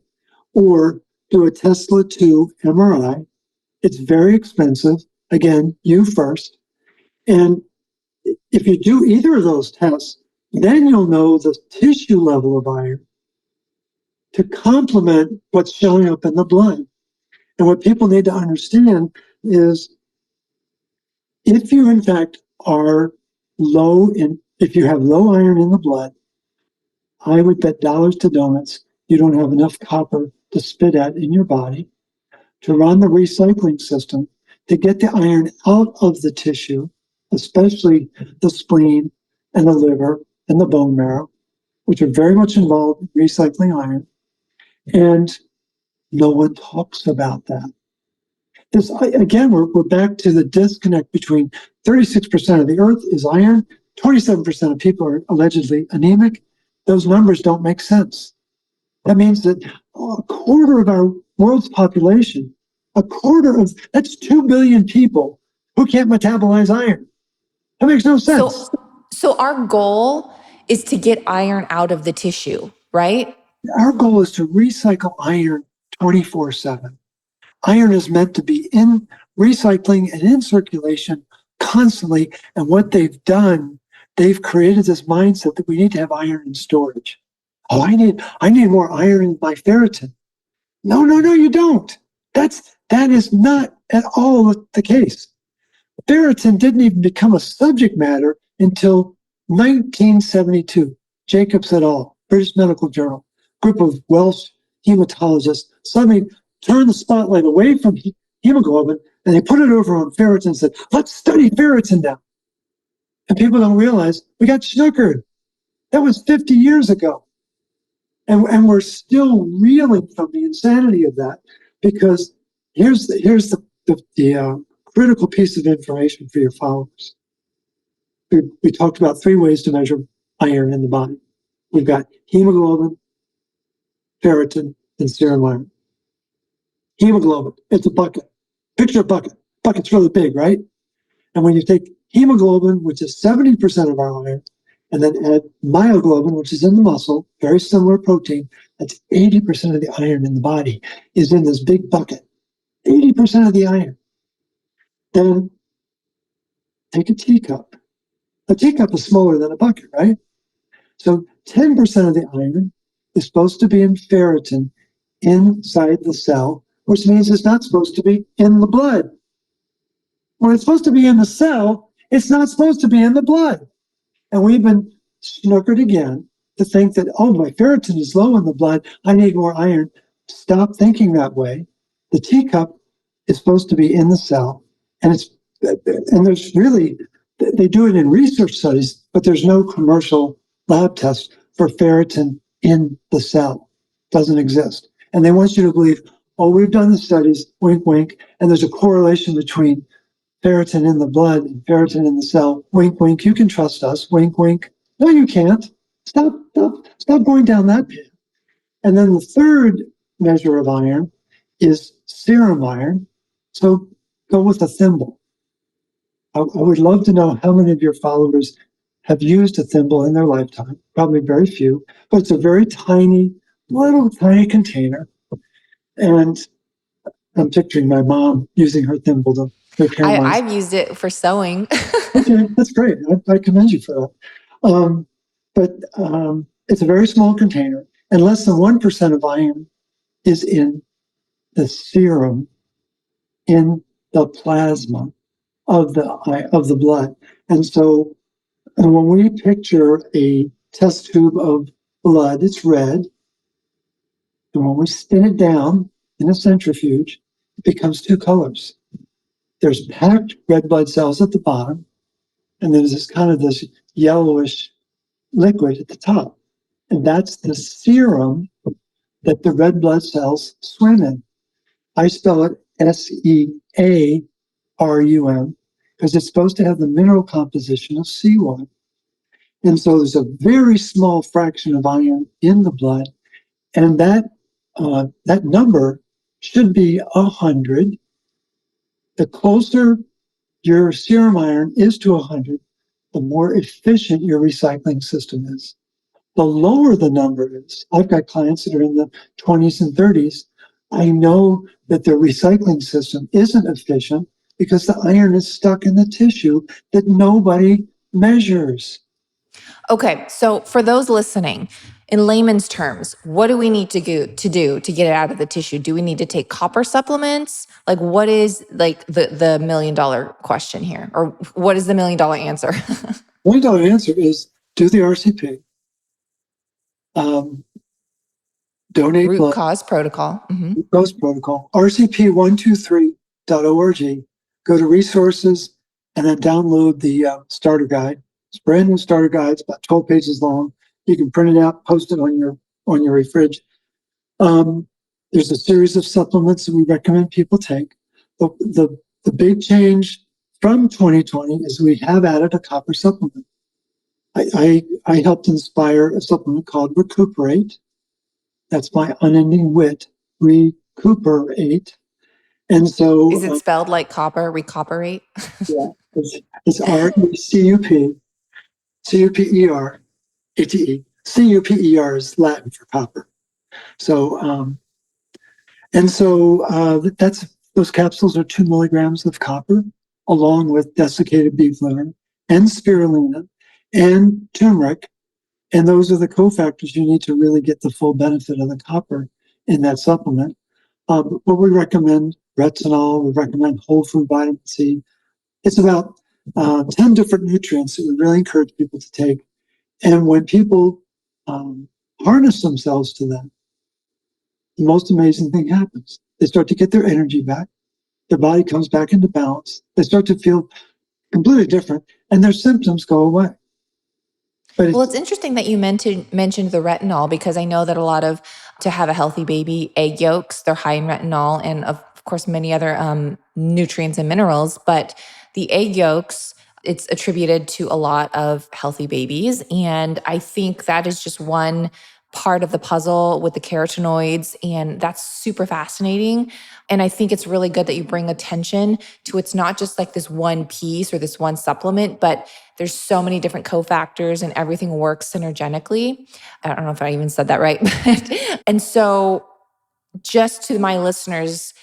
or do a Tesla 2 MRI. It's very expensive. Again, you first. And if you do either of those tests, then you'll know the tissue level of iron to complement what's showing up in the blood. And what people need to understand is if you, in fact, are if you have low iron in the blood, I would bet dollars to donuts you don't have enough copper to spit at in your body to run the recycling system to get the iron out of the tissue, especially the spleen and the liver and the bone marrow, which are very much involved in recycling iron. And no one talks about that. Again, we're back to the disconnect between 36% of the earth is iron, 27% of people are allegedly anemic. Those numbers don't make sense. That means that a quarter of our world's population, that's 2 billion people who can't metabolize iron. That makes no sense. So our goal is to get iron out of the tissue, right? Our goal is to recycle iron 24/7. Iron is meant to be in recycling and in circulation constantly. And what they've done, they've created this mindset that we need to have iron in storage. Oh, I need more iron in my ferritin. No, you don't. That is not at all the case. Ferritin didn't even become a subject matter until 1972. Jacobs et al., British Medical Journal, group of Welsh hematologists suddenly turned the spotlight away from hemoglobin and they put it over on ferritin and said, let's study ferritin now. And people don't realize we got snookered. That was 50 years ago. And we're still reeling from the insanity of that, because here's the critical piece of information for your followers. We talked about 3 ways to measure iron in the body. We've got hemoglobin, ferritin, and serum iron. Hemoglobin, it's a bucket. Picture a bucket. Bucket's really big, right? And when you take hemoglobin, which is 70% of our iron, and then add myoglobin, which is in the muscle, very similar protein, that's 80% of the iron in the body is in this big bucket. 80% of the iron. Then take a teacup. A teacup is smaller than a bucket, right? So 10% of the iron is supposed to be in ferritin inside the cell, which means it's not supposed to be in the blood. When it's supposed to be in the cell, it's not supposed to be in the blood. And we've been snookered again to think that, oh, my ferritin is low in the blood, I need more iron. Stop thinking that way. The teacup is supposed to be in the cell, and there's really, they do it in research studies, but there's no commercial lab test for ferritin in the cell. Doesn't exist. And they want you to believe, oh, we've done the studies, wink, wink, and there's a correlation between ferritin in the blood and ferritin in the cell. Wink, wink, you can trust us. Wink, wink. No, you can't. Stop going down that path. And then the third measure of iron is serum iron. So go with a thimble. I would love to know how many of your followers have used a thimble in their lifetime. Probably very few, but it's a very tiny, little tiny container. And I'm picturing my mom using her thimble to make hair. I've used it for sewing. Okay, that's great. I commend you for that. But it's a very small container, and less than 1% of iron is in the serum, in the plasma of the blood. And so when we picture a test tube of blood, it's red. And when we spin it down in a centrifuge, it becomes 2 colors. There's packed red blood cells at the bottom, and there's this yellowish liquid at the top. And that's the serum that the red blood cells swim in. I spell it SEARUM because it's supposed to have the mineral composition of seawater. And so there's a very small fraction of iron in the blood, and that number should be 100. The closer your serum iron is to 100, the more efficient your recycling system is. The lower the number is, I've got clients that are in the 20s and 30s. I know that their recycling system isn't efficient because the iron is stuck in the tissue that nobody measures. Okay, so for those listening, in layman's terms, what do we need to do to get it out of the tissue? Do we need to take copper supplements? Like, what is like the $1 million question here, or what is the $1 million answer? $1 answer is do the RCP, donate Root blood, cause protocol. dose protocol, rcp123.org. Go to resources and then download the starter guide. It's a brand new starter guide. It's about 12 pages long. You can print it out, post it on your fridge. There's a series of supplements that we recommend people take. The big change from 2020 is we have added a copper supplement. I helped inspire a supplement called Recuperate. That's my unending wit, Recuperate. And so Is it spelled like copper, recuperate? yeah, it's RECUP, CUPER, ATE. CUPER is Latin for copper. So, that's those capsules are 2 milligrams of copper, along with desiccated beef liver and spirulina and turmeric. And those are the cofactors you need to really get the full benefit of the copper in that supplement. But we recommend retinol, we recommend whole food vitamin C. It's about 10 different nutrients that we really encourage people to take. And when people harness themselves to them, the most amazing thing happens. They start to get their energy back. Their body comes back into balance. They start to feel completely different, and their symptoms go away. But Well, it's interesting that you mentioned the retinol, because I know that to have a healthy baby, egg yolks, they're high in retinol and of course many other nutrients and minerals. But the egg yolks, it's attributed to a lot of healthy babies. And I think that is just one part of the puzzle with the carotenoids. And that's super fascinating. And I think it's really good that you bring attention to it's not just like this one piece or this one supplement, but there's so many different cofactors and everything works synergetically. I don't know if I even said that right. And so just to my listeners,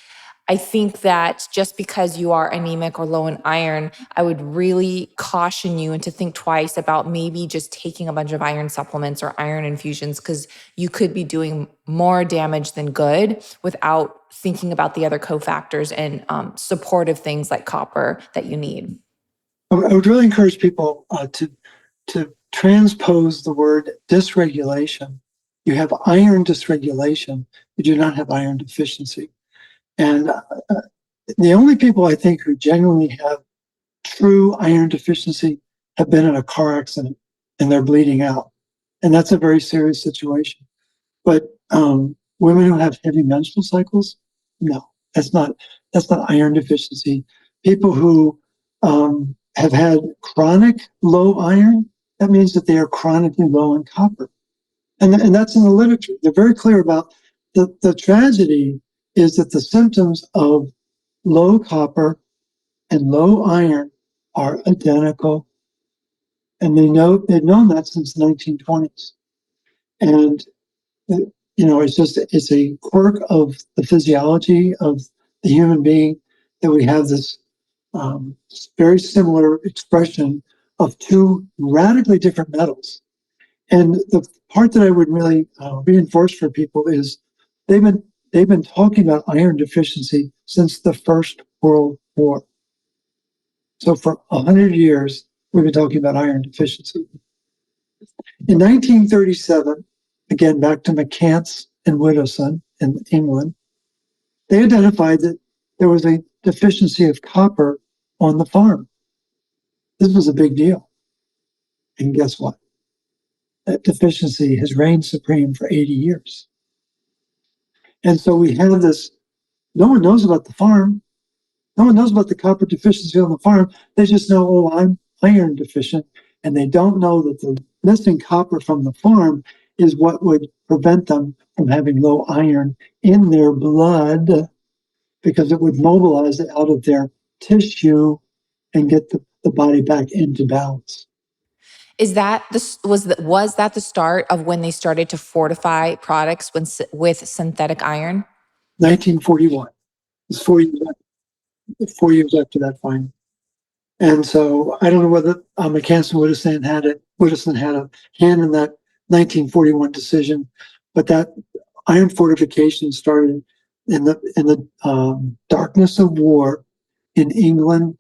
I think that just because you are anemic or low in iron, I would really caution you and to think twice about maybe just taking a bunch of iron supplements or iron infusions, because you could be doing more damage than good without thinking about the other cofactors and supportive things like copper that you need. I would really encourage people to transpose the word dysregulation. You have iron dysregulation, you do not have iron deficiency. And the only people I think who genuinely have true iron deficiency have been in a car accident and they're bleeding out. And that's a very serious situation. But women who have heavy menstrual cycles, no, that's not iron deficiency. People who have had chronic low iron, that means that they are chronically low in copper. And that's in the literature. They're very clear about the tragedy is that the symptoms of low copper and low iron are identical. And they've known that since the 1920s. And, it's a quirk of the physiology of the human being that we have this very similar expression of two radically different metals. And the part that I would really reinforce for people is they've been talking about iron deficiency since the First World War. So for 100 years, we've been talking about iron deficiency. In 1937, again, back to McCants and Widdowson in England, they identified that there was a deficiency of copper on the farm. This was a big deal. And guess what? That deficiency has reigned supreme for 80 years. And so we have this, no one knows about the farm. No one knows about the copper deficiency on the farm. They just know, oh, I'm iron deficient. And they don't know that the missing copper from the farm is what would prevent them from having low iron in their blood, because it would mobilize it out of their tissue and get the body back into balance. Is that was that the start of when they started to fortify products with synthetic iron? 1941. It's 4 years after that finding. And so I don't know whether McCann Woodison had a hand in that 1941 decision, but that iron fortification started in the darkness of war in England,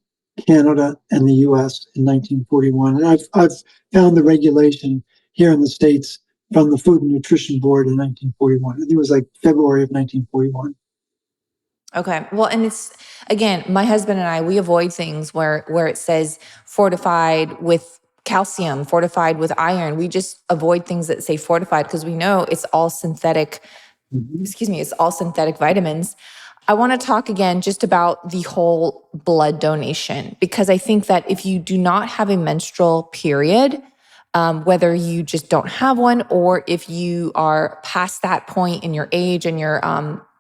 Canada, and the U.S. in 1941. And I've found the regulation here in the States from the Food and Nutrition Board in 1941. I think it was like February of 1941. Okay. Well, and it's, again, my husband and I, we avoid things where it says fortified with calcium, fortified with iron. We just avoid things that say fortified because we know it's all synthetic, it's all synthetic vitamins. I want to talk again just about the whole blood donation, because I think that if you do not have a menstrual period, whether you just don't have one, or if you are past that point in your age and you're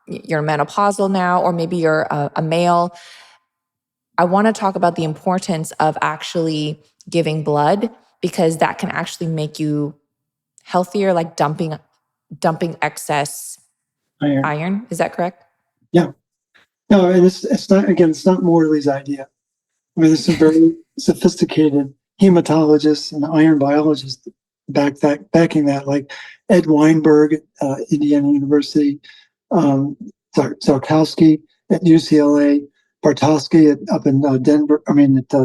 menopausal now, or maybe you're a male, I want to talk about the importance of actually giving blood, because that can actually make you healthier, like dumping excess iron. Is that correct? Yeah. No, and it's not Morley's idea. I mean, there's some very sophisticated hematologists and iron biologists backing that, like Ed Weinberg at Indiana University, Zarkowski at UCLA, Bartosky up in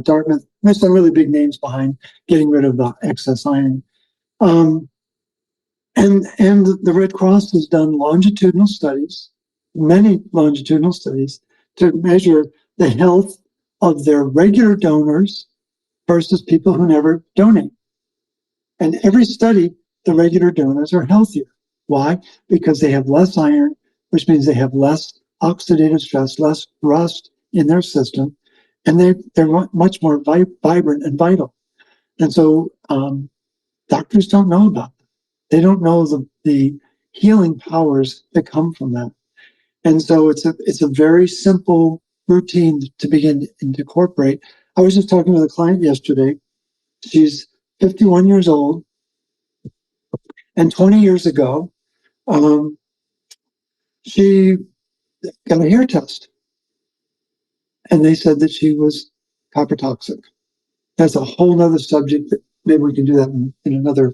Dartmouth. There's some really big names behind getting rid of the excess iron. And the Red Cross has done many longitudinal studies, to measure the health of their regular donors versus people who never donate. And every study, the regular donors are healthier. Why? Because they have less iron, which means they have less oxidative stress, less rust in their system, and they're much more vibrant and vital. And so doctors don't know about that. They don't know the healing powers that come from that. And so it's a very simple routine to begin to incorporate. I was just talking with a client yesterday. She's 51 years old, and 20 years ago, she got a hair test, and they said that she was copper toxic. That's a whole nother subject that maybe we can do that in another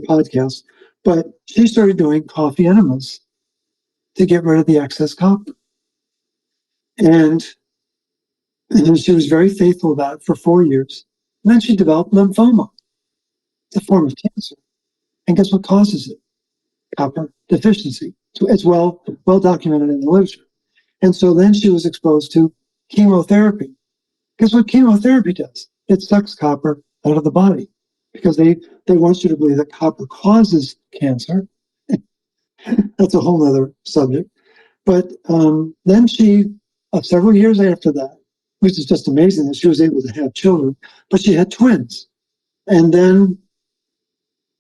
podcast. But she started doing coffee enemas to get rid of the excess copper. And she was very faithful about it for 4 years. And then she developed lymphoma. It's a form of cancer. And guess what causes it? Copper deficiency. So it's well documented in the literature. And so then she was exposed to chemotherapy. Guess what chemotherapy does? It sucks copper out of the body, because they want you to believe that copper causes cancer. That's a whole other subject. But then she, several years after that, which is just amazing that she was able to have children, but she had twins. And then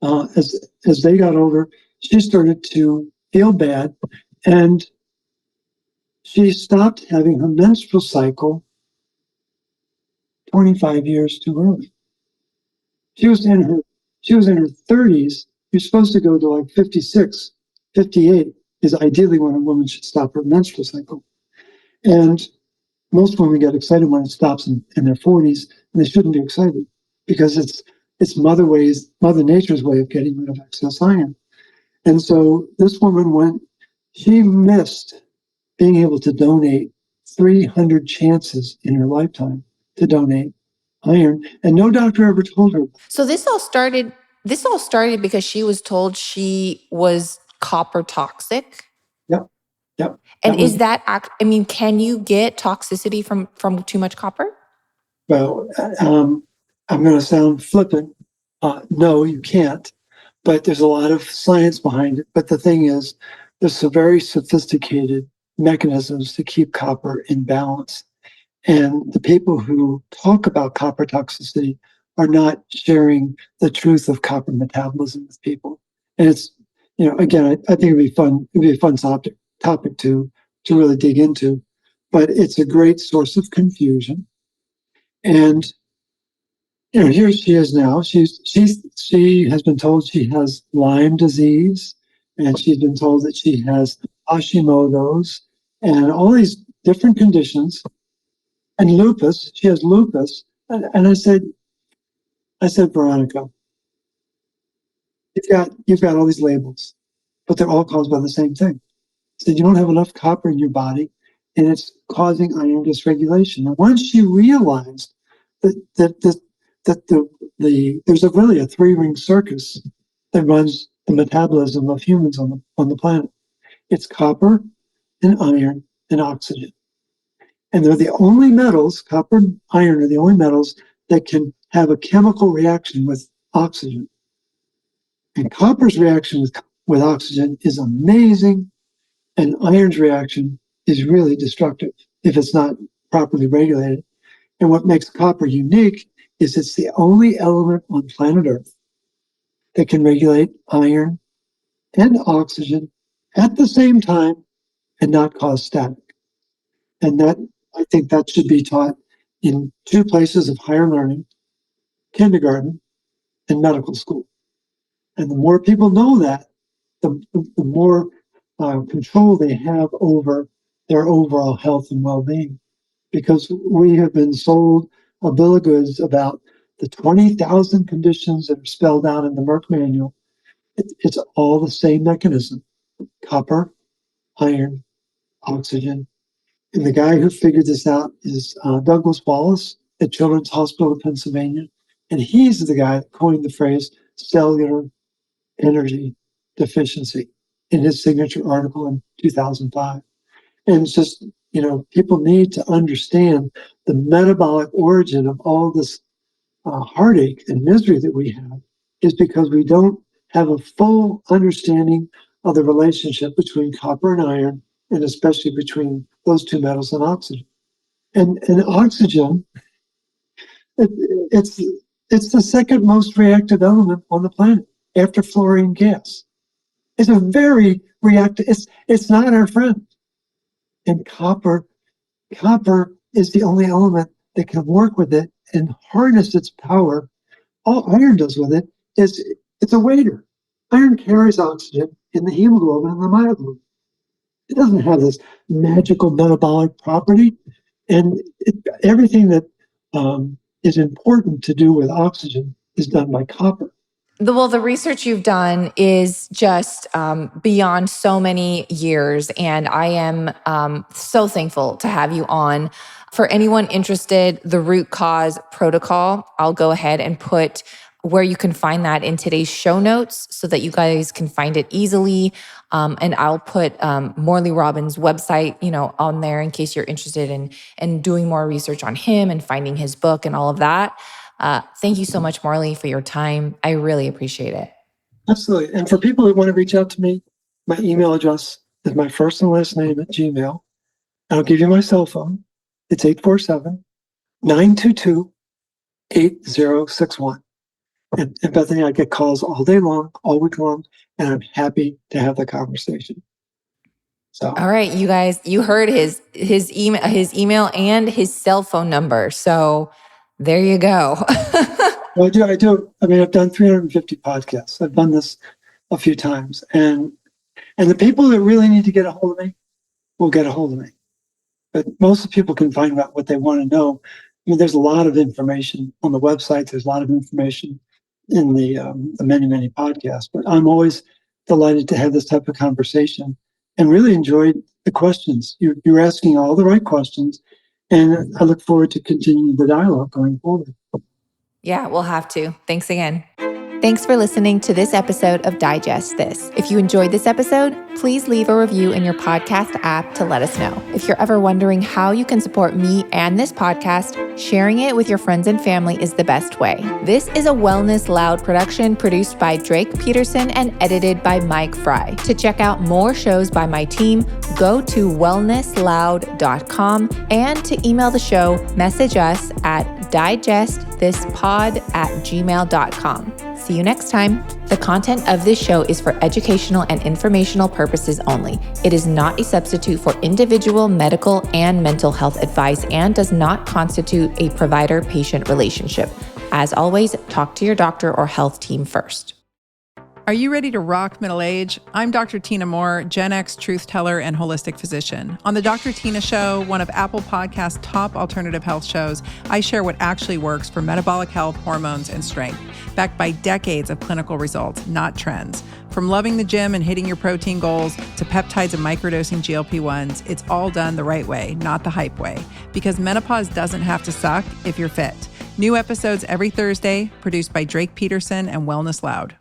as they got older, she started to feel bad, and she stopped having her menstrual cycle 25 years too early. She was in her 30s. You're supposed to go to like 56, 58 is ideally when a woman should stop her menstrual cycle. And most women get excited when it stops in their 40s, and they shouldn't be excited, because it's Mother Nature's way of getting rid of excess iron. And so this woman she missed being able to donate 300 chances in her lifetime to donate iron, and no doctor ever told her. So this all started because she was told she was copper toxic. Yep. And is that, can you get toxicity from too much copper? Well, I'm going to sound flippant. No, you can't. But there's a lot of science behind it. But the thing is, there's some very sophisticated mechanisms to keep copper in balance. And the people who talk about copper toxicity are not sharing the truth of copper metabolism with people. And it's, again, I think it'd be fun. It'd be a fun topic to really dig into. But it's a great source of confusion. And here she is now. She has been told she has Lyme disease, and she's been told that she has Hashimoto's and all these different conditions, and lupus. She has lupus, and I said, Veronica, you've got all these labels, but they're all caused by the same thing. I said, you don't have enough copper in your body, and it's causing iron dysregulation. And once she realized that there's really a three-ring circus that runs the metabolism of humans on the planet. It's copper and iron and oxygen. And they're the only metals, copper and iron are the only metals that can have a chemical reaction with oxygen. And copper's reaction with oxygen is amazing, and iron's reaction is really destructive if it's not properly regulated. And what makes copper unique is it's the only element on planet Earth that can regulate iron and oxygen at the same time and not cause static. And I think that should be taught in two places of higher learning, kindergarten and medical school. And the more people know that, the more control they have over their overall health and well-being. Because we have been sold a bill of goods about the 20,000 conditions that are spelled out in the Merck manual. It's all the same mechanism: copper, iron, oxygen. And the guy who figured this out is Douglas Wallace at Children's Hospital of Pennsylvania. And he's the guy that coined the phrase cellular energy deficiency in his signature article in 2005. And it's just, people need to understand the metabolic origin of all this heartache and misery that we have is because we don't have a full understanding of the relationship between copper and iron, and especially between those two metals and oxygen. And oxygen, it's the second most reactive element on the planet after fluorine gas. It's a very reactive, it's not our friend. And copper is the only element that can work with it and harness its power. All iron does with it is it's a waiter. Iron carries oxygen in the hemoglobin and the myoglobin. It doesn't have this magical metabolic property. And everything that is important to do with oxygen is done by copper. Well, the research you've done is just beyond so many years, and I am so thankful to have you on. For anyone interested, the root cause protocol, I'll go ahead and put where you can find that in today's show notes so that you guys can find it easily. And I'll put Morley Robbins' website, on there in case you're interested in doing more research on him and finding his book and all of that. Thank you so much, Morley, for your time. I really appreciate it. Absolutely. And for people that want to reach out to me, my email address is my first and last name at Gmail. I'll give you my cell phone. It's 847-922-8061. And Bethany, I get calls all day long, all week long, and I'm happy to have the conversation. So, all right, you guys, you heard his email and his cell phone number. So there you go. Well, I do. I mean, I've done 350 podcasts. I've done this a few times, and the people that really need to get a hold of me will get a hold of me. But most of the people can find out what they want to know. I mean, there's a lot of information on the website. There's a lot of information in the many, many podcasts. But I'm always delighted to have this type of conversation and really enjoyed the questions. You're asking all the right questions, and I look forward to continuing the dialogue going forward. Yeah, we'll have to. Thanks again. Thanks for listening to this episode of Digest This. If you enjoyed this episode, please leave a review in your podcast app to let us know. If you're ever wondering how you can support me and this podcast, sharing it with your friends and family is the best way. This is a Wellness Loud production produced by Drake Peterson and edited by Mike Fry. To check out more shows by my team, go to wellnessloud.com, and to email the show, message us at digestthispod@gmail.com. See you next time. The content of this show is for educational and informational purposes only. It is not a substitute for individual medical and mental health advice and does not constitute a provider-patient relationship. As always, talk to your doctor or health team first. Are you ready to rock middle age? I'm Dr. Tina Moore, Gen X truth teller and holistic physician. On the Dr. Tina Show, one of Apple Podcast's top alternative health shows, I share what actually works for metabolic health, hormones, and strength, backed by decades of clinical results, not trends. From loving the gym and hitting your protein goals to peptides and microdosing GLP-1s, it's all done the right way, not the hype way. Because menopause doesn't have to suck if you're fit. New episodes every Thursday, produced by Drake Peterson and Wellness Loud.